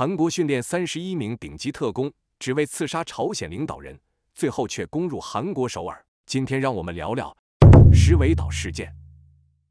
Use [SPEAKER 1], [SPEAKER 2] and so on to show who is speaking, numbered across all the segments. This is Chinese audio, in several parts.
[SPEAKER 1] 韩国训练31名顶级特工，只为刺杀朝鲜领导人，最后却攻入韩国首尔。今天让我们聊聊石尾岛事件。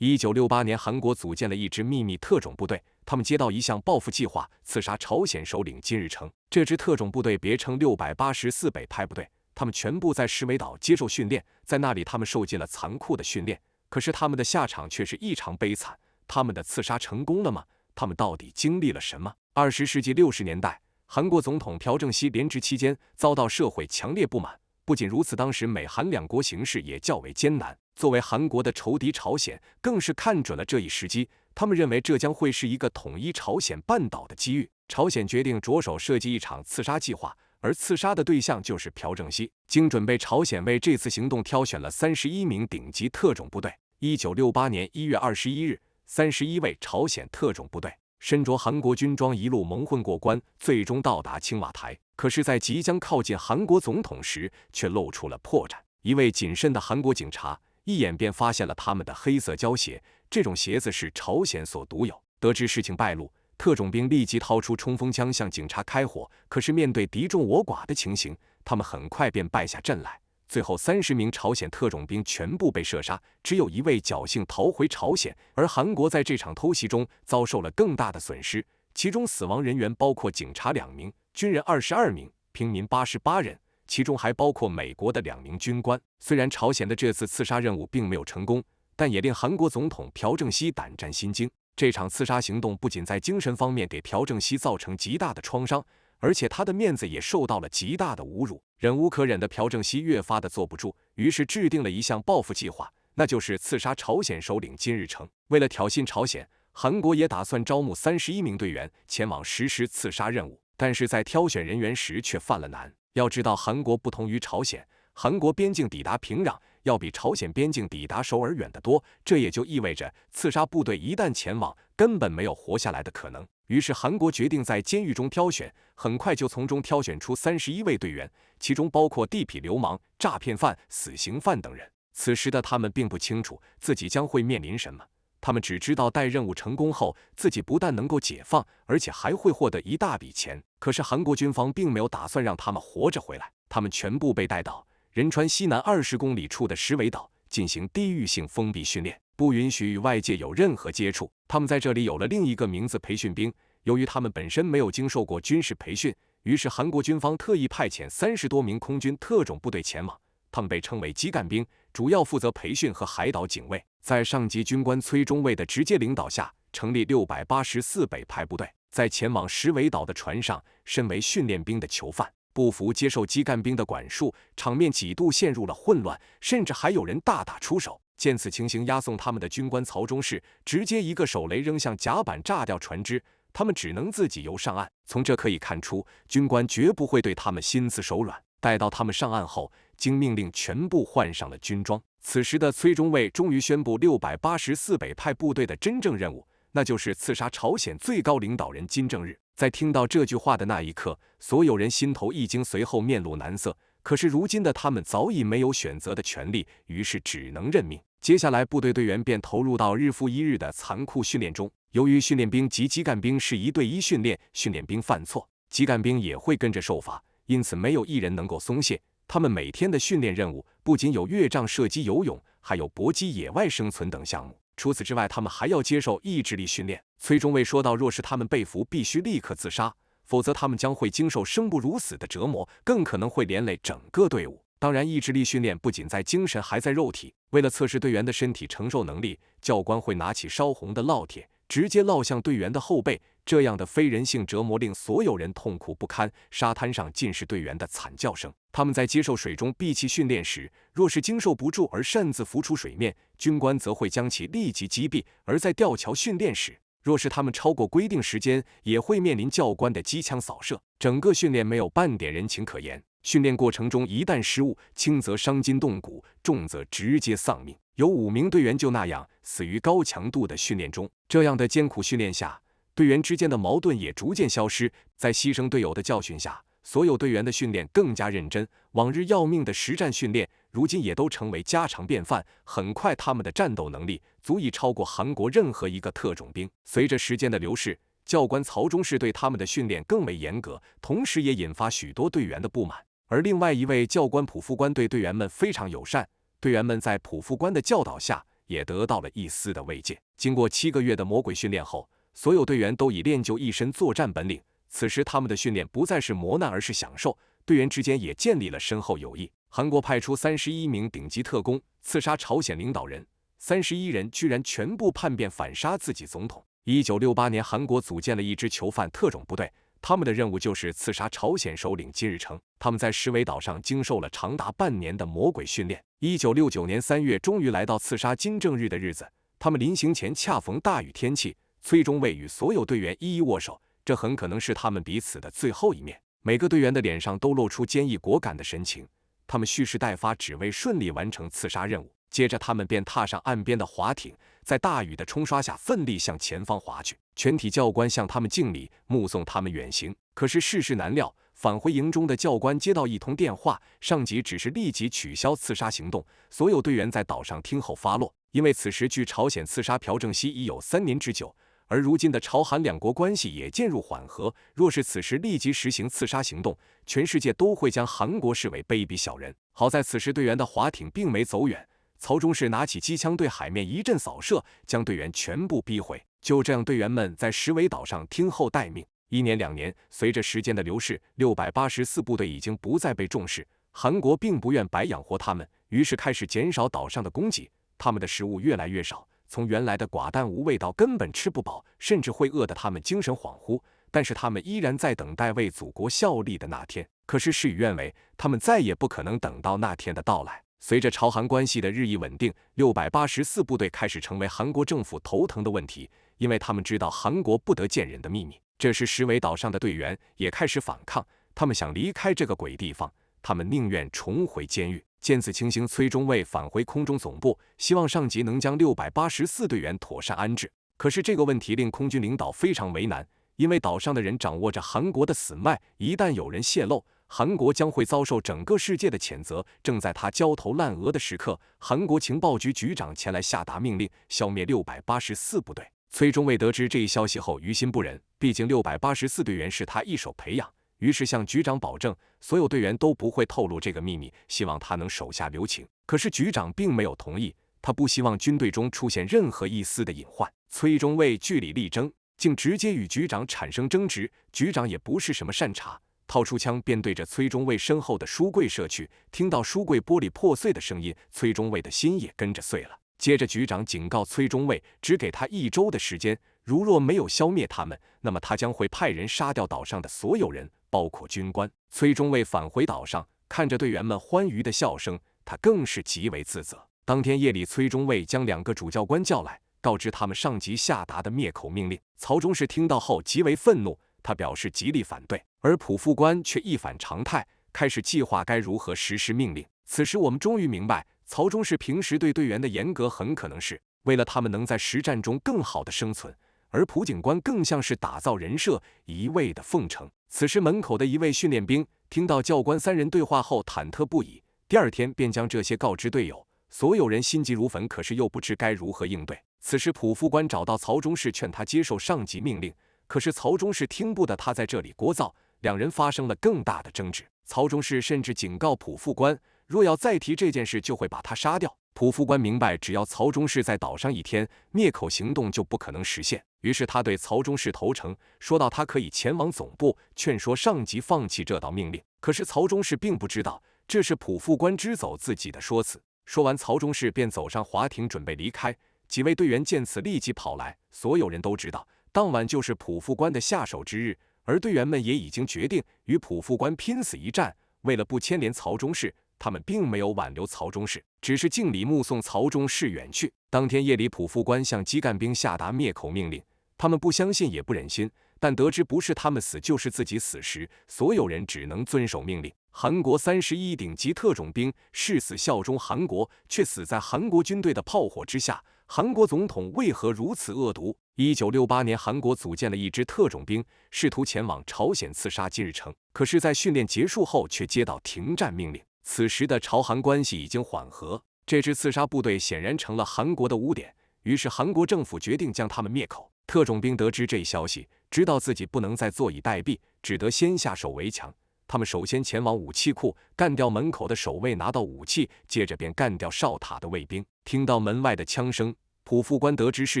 [SPEAKER 1] 1968年，韩国组建了一支秘密特种部队，他们接到一项报复计划，刺杀朝鲜首领金日成。这支特种部队别称684北派部队，他们全部在石尾岛接受训练，在那里他们受尽了残酷的训练。可是他们的下场却是异常悲惨。他们的刺杀成功了吗？他们到底经历了什么？20世纪60年代，韩国总统朴正熙连职期间遭到社会强烈不满。不仅如此，当时美韩两国形势也较为艰难。作为韩国的仇敌朝鲜更是看准了这一时机，他们认为这将会是一个统一朝鲜半岛的机遇。朝鲜决定着手设计一场刺杀计划，而刺杀的对象就是朴正熙。经准备，朝鲜为这次行动挑选了31名顶级特种部队。1968年1月21日，31位朝鲜特种部队身着韩国军装一路蒙混过关，最终到达青瓦台。可是，在即将靠近韩国总统时，却露出了破绽。一位谨慎的韩国警察一眼便发现了他们的黑色胶鞋，这种鞋子是朝鲜所独有。得知事情败露，特种兵立即掏出冲锋枪向警察开火。可是面对敌众我寡的情形，他们很快便败下阵来。最后30名朝鲜特种兵全部被射杀，只有一位侥幸逃回朝鲜。而韩国在这场偷袭中遭受了更大的损失，其中死亡人员包括警察2名、军人22名、平民88人，其中还包括美国的2名军官。虽然朝鲜的这次刺杀任务并没有成功，但也令韩国总统朴正熙胆战心惊。这场刺杀行动不仅在精神方面给朴正熙造成极大的创伤，而且他的面子也受到了极大的侮辱。忍无可忍的朴正熙越发的坐不住，于是制定了一项报复计划，那就是刺杀朝鲜首领金日成。为了挑衅朝鲜，韩国也打算招募31名队员前往实施刺杀任务，但是在挑选人员时却犯了难。要知道，韩国不同于朝鲜，韩国边境抵达平壤要比朝鲜边境抵达首尔远得多，这也就意味着刺杀部队一旦前往，根本没有活下来的可能。于是韩国决定在监狱中挑选，很快就从中挑选出31位队员，其中包括地痞流氓、诈骗犯、死刑犯等人。此时的他们并不清楚自己将会面临什么，他们只知道待任务成功后，自己不但能够解放，而且还会获得一大笔钱。可是韩国军方并没有打算让他们活着回来，他们全部被带到仁川西南20公里处的石尾岛进行地域性封闭训练，不允许与外界有任何接触。他们在这里有了另一个名字——培训兵。由于他们本身没有经受过军事培训，于是韩国军方特意派遣30多名空军特种部队前往，他们被称为基干兵，主要负责培训和海岛警卫。在上级军官崔中尉的直接领导下，成立684北派部队。在前往石尾岛的船上，身为训练兵的囚犯不服接受基干兵的管束，场面几度陷入了混乱，甚至还有人大打出手。见此情形，押送他们的军官曹中士直接一个手雷扔向甲板，炸掉船只，他们只能自己游上岸。从这可以看出，军官绝不会对他们心慈手软。待到他们上岸后，经命令全部换上了军装。此时的崔中尉终于宣布684北派部队的真正任务，那就是刺杀朝鲜最高领导人金正日。在听到这句话的那一刻，所有人心头一惊，随后面露难色。可是如今的他们早已没有选择的权利，于是只能认命。接下来，部队队员便投入到日复一日的残酷训练中。由于训练兵及基干兵是1对1训练，训练兵犯错，基干兵也会跟着受罚，因此没有一人能够松懈。他们每天的训练任务不仅有越障射击、游泳，还有搏击、野外生存等项目。除此之外，他们还要接受意志力训练。崔中尉说道，若是他们被俘，必须立刻自杀，否则他们将会经受生不如死的折磨，更可能会连累整个队伍。当然，意志力训练不仅在精神，还在肉体。为了测试队员的身体承受能力，教官会拿起烧红的烙铁，直接烙向队员的后背。这样的非人性折磨令所有人痛苦不堪，沙滩上尽是队员的惨叫声。他们在接受水中闭气训练时，若是经受不住而擅自浮出水面，军官则会将其立即击毙；而在吊桥训练时，若是他们超过规定时间，也会面临教官的机枪扫射。整个训练没有半点人情可言。训练过程中一旦失误，轻则伤筋动骨，重则直接丧命。有5名队员就那样死于高强度的训练中。这样的艰苦训练下，队员之间的矛盾也逐渐消失。在牺牲队友的教训下，所有队员的训练更加认真。往日要命的实战训练，如今也都成为家常便饭。很快，他们的战斗能力足以超过韩国任何一个特种兵。随着时间的流逝，教官曹忠士对他们的训练更为严格，同时也引发许多队员的不满。而另外一位教官普副官对队员们非常友善，队员们在普副官的教导下也得到了一丝的慰藉。经过7个月的魔鬼训练后，所有队员都已练就一身作战本领。此时他们的训练不再是磨难，而是享受，队员之间也建立了深厚友谊。韩国派出31名顶级特工刺杀朝鲜领导人，31人居然全部叛变反杀自己总统。1968年，韩国组建了一支囚犯特种部队，他们的任务就是刺杀朝鲜首领金日成。他们在石尾岛上经受了长达半年的魔鬼训练。1969年3月，终于来到刺杀金正日的日子。他们临行前恰逢大雨天气，崔中尉与所有队员一一握手，这很可能是他们彼此的最后一面。每个队员的脸上都露出坚毅果敢的神情，他们蓄势待发，只为顺利完成刺杀任务。接着他们便踏上岸边的滑艇，在大雨的冲刷下奋力向前方滑去。全体教官向他们敬礼，目送他们远行。可是世事难料，返回营中的教官接到一通电话，上级指示立即取消刺杀行动。所有队员在岛上听候发落，因为此时距朝鲜刺杀朴正熙已有3年之久，而如今的朝韩两国关系也渐入缓和。若是此时立即实行刺杀行动，全世界都会将韩国视为卑鄙小人。好在此时队员的滑艇并没走远，曹忠士拿起机枪对海面一阵扫射，将队员全部逼回。就这样，队员们在石尾岛上听候待命。1年2年，随着时间的流逝，684部队已经不再被重视。韩国并不愿白养活他们，于是开始减少岛上的供给，他们的食物越来越少，从原来的寡淡无味到根本吃不饱，甚至会饿得他们精神恍惚。但是他们依然在等待为祖国效力的那天。可是事与愿违，他们再也不可能等到那天的到来。随着朝韩关系的日益稳定，684部队开始成为韩国政府头疼的问题，因为他们知道韩国不得见人的秘密。这时石尾岛上的队员也开始反抗，他们想离开这个鬼地方，他们宁愿重回监狱。见此情形，崔中尉返回空中总部，希望上级能将684队员妥善安置。可是这个问题令空军领导非常为难，因为岛上的人掌握着韩国的死脉，一旦有人泄露，韩国将会遭受整个世界的谴责。正在他焦头烂额的时刻，韩国情报局局长前来下达命令，消灭684部队。崔中尉得知这一消息后于心不忍，毕竟684队员是他一手培养，于是向局长保证，所有队员都不会透露这个秘密，希望他能手下留情。可是局长并没有同意，他不希望军队中出现任何一丝的隐患。崔中尉据理力争，竟直接与局长产生争执。局长也不是什么善茬，掏出枪便对着崔中尉身后的书柜射去。听到书柜玻璃破碎的声音，崔中尉的心也跟着碎了。接着局长警告崔中尉，只给他1周的时间，如若没有消灭他们，那么他将会派人杀掉岛上的所有人，包括军官。崔中尉返回岛上，看着队员们欢愉的笑声，他更是极为自责。当天夜里，崔中尉将2个主教官叫来，告知他们上级下达的灭口命令。曹忠士听到后极为愤怒，他表示极力反对，而普副官却一反常态，开始计划该如何实施命令。此时我们终于明白，曹忠士平时对队员的严格很可能是为了他们能在实战中更好的生存，而朴警官更像是打造人设，一味的奉承。此时门口的一位训练兵听到教官3人对话后忐忑不已，第2天便将这些告知队友，所有人心急如焚，可是又不知该如何应对。此时普副官找到曹忠士，劝他接受上级命令，可是曹忠士听不得他在这里聒噪，2人发生了更大的争执。曹忠士甚至警告普副官，若要再提这件事，就会把他杀掉。普副官明白，只要曹忠士在岛上1天，灭口行动就不可能实现。于是他对曹忠士投诚，说到他可以前往总部，劝说上级放弃这道命令。可是曹忠士并不知道，这是普副官支走自己的说辞。说完，曹忠士便走上滑艇准备离开。几位队员见此立即跑来，所有人都知道，当晚就是普副官的下手之日，而队员们也已经决定与普副官拼死一战。为了不牵连曹忠士，他们并没有挽留曹忠士，只是敬礼目送曹忠士远去。当天夜里，普副官向基干兵下达灭口命令，他们不相信也不忍心，但得知不是他们死就是自己死时，所有人只能遵守命令。韩国31顶级特种兵誓死效忠韩国，却死在韩国军队的炮火之下。韩国总统为何如此恶毒？1968年，韩国组建了一支特种兵，试图前往朝鲜刺杀金日成，可是在训练结束后却接到停战命令。此时的朝韩关系已经缓和，这支刺杀部队显然成了韩国的污点，于是韩国政府决定将他们灭口。特种兵得知这一消息，知道自己不能再坐以待毙，只得先下手为强。他们首先前往武器库，干掉门口的守卫，拿到武器，接着便干掉哨塔的卫兵。听到门外的枪声，普副官得知事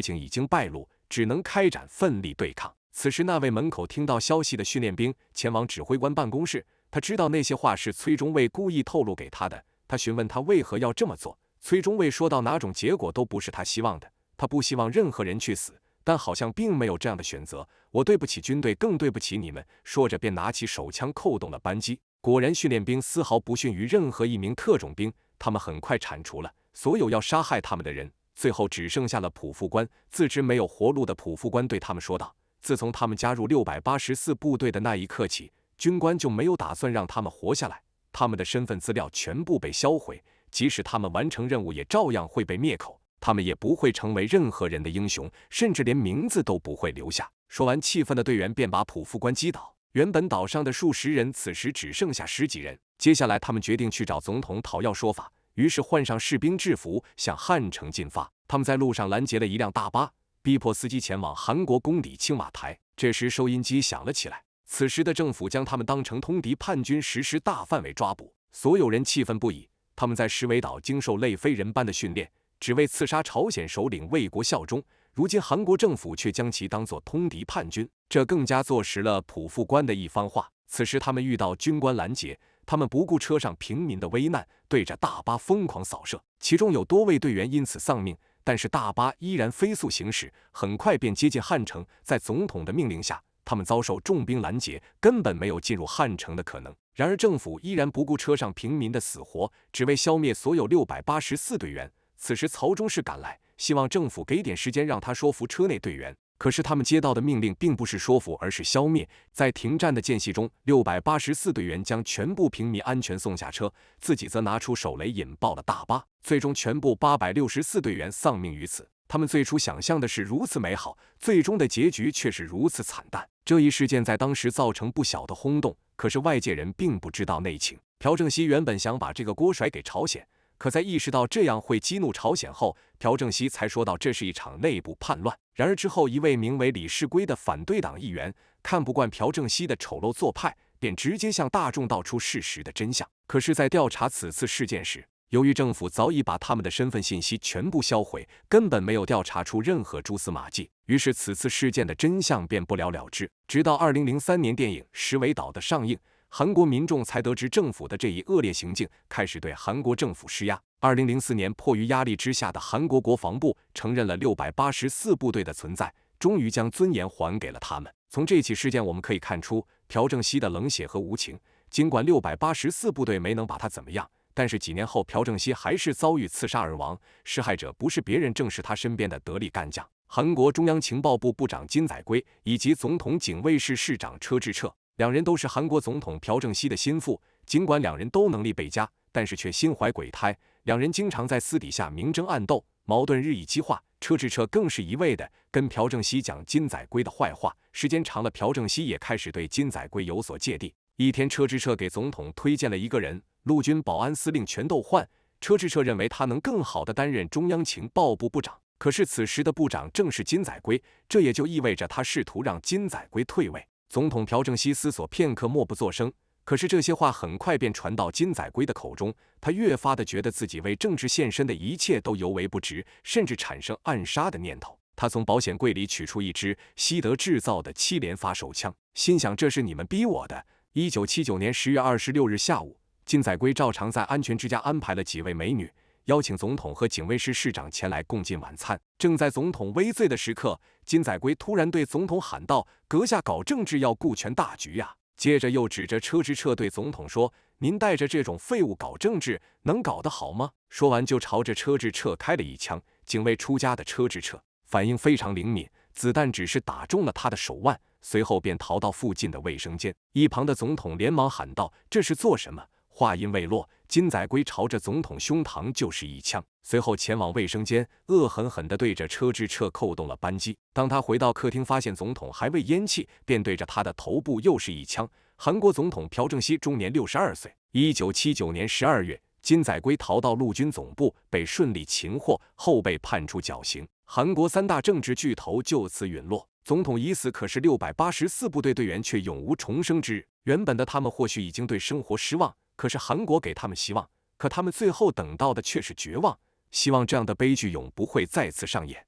[SPEAKER 1] 情已经败露，只能开展奋力对抗。此时那位门口听到消息的训练兵前往指挥官办公室，他知道那些话是崔中尉故意透露给他的，他询问他为何要这么做。崔中尉说到哪种结果都不是他希望的，他不希望任何人去死，但好像并没有这样的选择。我对不起军队，更对不起你们。说着便拿起手枪扣动了扳机。果然训练兵丝毫不逊于任何一名特种兵，他们很快铲除了所有要杀害他们的人，最后只剩下了普副官。自知没有活路的普副官对他们说道，自从他们加入684部队的那一刻起，军官就没有打算让他们活下来，他们的身份资料全部被销毁，即使他们完成任务也照样会被灭口，他们也不会成为任何人的英雄，甚至连名字都不会留下。说完，气愤的队员便把普副官击倒。原本岛上的数十人此时只剩下10几人。接下来他们决定去找总统讨要说法，于是换上士兵制服向汉城进发。他们在路上拦截了一辆大巴，逼迫司机前往韩国公邸青瓦台。这时收音机响了起来，此时的政府将他们当成通敌叛军，实施大范围抓捕。所有人气愤不已，他们在石尾岛经受类非人般的训练，只为刺杀朝鲜首领，为国效忠。如今韩国政府却将其当作通敌叛军，这更加坐实了普副官的一番话。此时他们遇到军官拦截，他们不顾车上平民的危难，对着大巴疯狂扫射，其中有多位队员因此丧命。但是大巴依然飞速行驶，很快便接近汉城。在总统的命令下，他们遭受重兵拦截，根本没有进入汉城的可能。然而政府依然不顾车上平民的死活，只为消灭所有684队员。此时曹中士赶来，希望政府给点时间让他说服车内队员。可是他们接到的命令并不是说服，而是消灭。在停战的间隙中，684队员将全部平民安全送下车，自己则拿出手雷引爆了大巴。最终全部864队员丧命于此。他们最初想象的是如此美好，最终的结局却是如此惨淡。这一事件在当时造成不小的轰动，可是外界人并不知道内情。朴正熙原本想把这个锅甩给朝鲜，可在意识到这样会激怒朝鲜后，朴正熙才说到这是一场内部叛乱。然而之后一位名为李世圭的反对党议员看不惯朴正熙的丑陋做派，便直接向大众道出事实的真相。可是在调查此次事件时，由于政府早已把他们的身份信息全部销毁，根本没有调查出任何蛛丝马迹，于是此次事件的真相便不了了之。直到2003年电影《石尾岛》的上映，韩国民众才得知政府的这一恶劣行径，开始对韩国政府施压。2004年，迫于压力之下的韩国国防部承认了684部队的存在，终于将尊严还给了他们。从这起事件我们可以看出朴正熙的冷血和无情。尽管684部队没能把他怎么样，但是几年后朴正熙还是遭遇刺杀而亡，施害者不是别人，正是他身边的得力干将韩国中央情报部部长金载圭以及总统警卫室室长车智澈。两人都是韩国总统朴正熙的心腹，尽管两人都能力倍加，但是却心怀鬼胎。两人经常在私底下明争暗斗，矛盾日益激化。车智澈更是一味的跟朴正熙讲金载圭的坏话，时间长了，朴正熙也开始对金载圭有所芥蒂。一天，车智澈给总统推荐了一个人，陆军保安司令全斗焕。车智澈认为他能更好地担任中央情报部部长，可是此时的部长正是金载圭，这也就意味着他试图让金载圭退位。总统朴正熙思索片刻，默不作声。可是这些话很快便传到金载圭的口中，他越发的觉得自己为政治献身的一切都尤为不值，甚至产生暗杀的念头。他从保险柜里取出一支西德制造的7连发手枪，心想这是你们逼我的。1979年10月26日下午，金载圭照常在安全之家安排了几位美女，邀请总统和警卫室室长前来共进晚餐。正在总统微醉的时刻，金载圭突然对总统喊道：“阁下搞政治要顾全大局呀！”接着又指着车智澈对总统说：“您带着这种废物搞政治，能搞得好吗？”说完就朝着车智澈开了一枪。警卫出家的车智澈反应非常灵敏，子弹只是打中了他的手腕，随后便逃到附近的卫生间。一旁的总统连忙喊道：“这是做什么？”话音未落，金载圭朝着总统胸膛就是一枪，随后前往卫生间，恶狠狠地对着车智澈扣动了扳机。当他回到客厅，发现总统还未咽气，便对着他的头部又是一枪。韩国总统朴正熙终年62岁。1979年12月，金载圭逃到陆军总部，被顺利擒获，后被判处绞刑。韩国3大政治巨头就此陨落。总统已死，可是684部队队员却永无重生之日。原本的他们或许已经对生活失望，可是韩国给他们希望，可他们最后等到的却是绝望。希望这样的悲剧永不会再次上演。